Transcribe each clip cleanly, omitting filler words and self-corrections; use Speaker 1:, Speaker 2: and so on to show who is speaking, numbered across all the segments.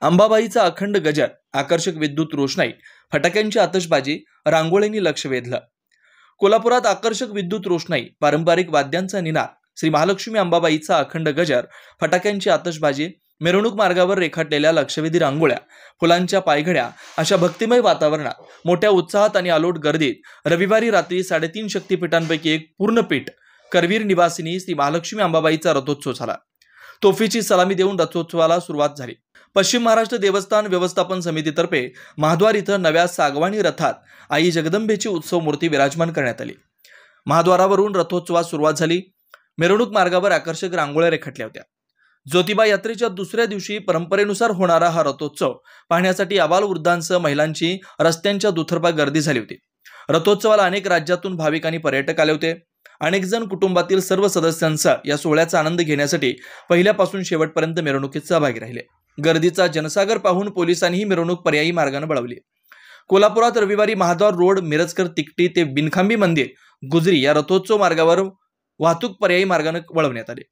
Speaker 1: अंबाबाईचा अखंड गजर, आकर्षक विद्युत रोषणाई, फटाक्यांची आतषबाजी, रांगोळींनी लक्ष वेधलं. कोल्हापुरात आकर्षक विद्युत रोषणाई, पारंपरिक वाद्यांचा निनाद, श्री महालक्ष्मी अंबाबाईचा अखंड गजर, फटाक्यांची आतषबाजी, मिरवणूक मार्गावर रेखाटलेल्या लक्षवेधी रांगोळ्या, फुलांच्या पायघड्या अशा भक्तिमय वातावरणात मोठ्या उत्साहात आणि अलोट गर्दीत रविवारी रात्री 3.5 शक्तिपीठांपैकी एक पूर्णपीठ करवीर निवासिनी श्री महालक्ष्मी अंबाबाईचा रथोत्सव झाला. तोफीची सलामी देऊन रथोत्सवाला सुरुवात झाली. पश्चिम महाराष्ट्र देवस्थान व्यवस्थापन समितीतर्फे महाद्वार इथं नव्या सागवाणी रथात आई जगदंबेची उत्सव मूर्ती विराजमान करण्यात आली. महाद्वारावरून रथोत्सवास सुरुवात झाली. मिरवणूक मार्गावर आकर्षक रांगोळ्या रेखाटल्या होत्या. ज्योतिबा यात्रेच्या दुसऱ्या दिवशी परंपरेनुसार होणारा हा रथोत्सव पाहण्यासाठी आबालवृद्धांसह महिलांची रस्त्यांच्या दुतर्फा गर्दी झाली होती. रथोत्सवाला अनेक राज्यातून भाविक आणि पर्यटक आले होते. अनेक जण कुटुंबातील सर्व सदस्यांचा या सोहळ्याचा आनंद घेण्यासाठी पहिल्यापासून शेवटपर्यंत मिरवणुकीत सहभागी राहिले. गर्दीचा जनसागर पाहून पोलिसांनी ही मिरवणूक पर्यायी मार्गाने वळवली. कोल्हापुरात रविवारी महाद्वार रोड, मिरजकर तिकटी ते बिनखांबी मंदिर, गुजरी या रथोत्सव मार्गावर वाहतूक पर्यायी मार्गाने वळवण्यात आली.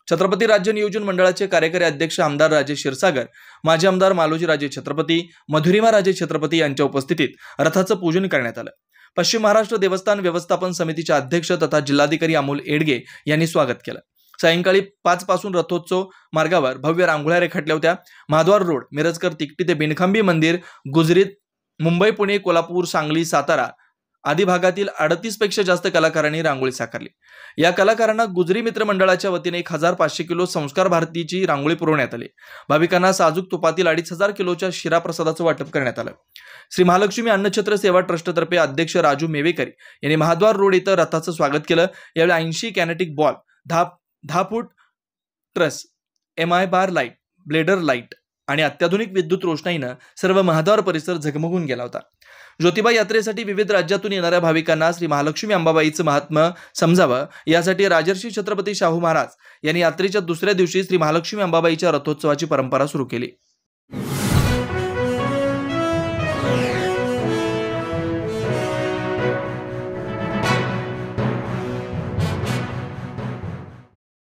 Speaker 1: छत्रपती राज्य नियोजन मंडळाचे कार्यकारी अध्यक्ष आमदार राजे क्षीरसागर, माजी आमदार मालोजी राजे छत्रपती, मधुरिमा राजे छत्रपती यांच्या उपस्थितीत रथाचं पूजन करण्यात आलं. पश्चिम महाराष्ट्र देवस्थान व्यवस्थापन समितीचे अध्यक्ष तथा जिल्हाधिकारी अमोल एडगे यांनी स्वागत केलं. सायंकाळी 5 पासून रथोत्सव मार्गावर भव्य रांगोळ्या रेखाटल्या होत्या. महाद्वार रोड, मिरजकर तिकटी ते बिनखांबी मंदिर, गुजरीत मुंबई, पुणे, कोल्हापूर, सांगली, सातारा आदी भागातील 38 पेक्षा जास्त कलाकारांनी रांगोळी साकारली. या कलाकारांना गुजरी मित्र मंडळाच्या वतीने 1500 किलो संस्कार भारतीची रांगोळी पुरवण्यात आली. भाविकांना साजूक तुपातील 2500 किलोच्या शिरा प्रसादाचं वाटप करण्यात आलं. श्री महालक्ष्मी अन्नछत्र सेवा ट्रस्टतर्फे अध्यक्ष राजू मेवेकर यांनी महाद्वार रोड इथं रथाचं स्वागत केलं. यावेळी 80 कॅनेटिक बॉल, 10 फूट ट्रस, MI बार लाईट, ब्लेडर लाईट आणि अत्याधुनिक विद्युत रोषणाईनं सर्व महाद्वार परिसर झगमगून गेला होता. ज्योतिबा यात्रेसाठी विविध राज्यातून येणाऱ्या भाविकांना श्री महालक्ष्मी अंबाबाईचं महात्म्य समजावं यासाठी राजर्षी छत्रपती शाहू महाराज यांनी यात्रेच्या दुसऱ्या दिवशी श्री महालक्ष्मी अंबाबाईच्या रथोत्सवाची परंपरा सुरू केली.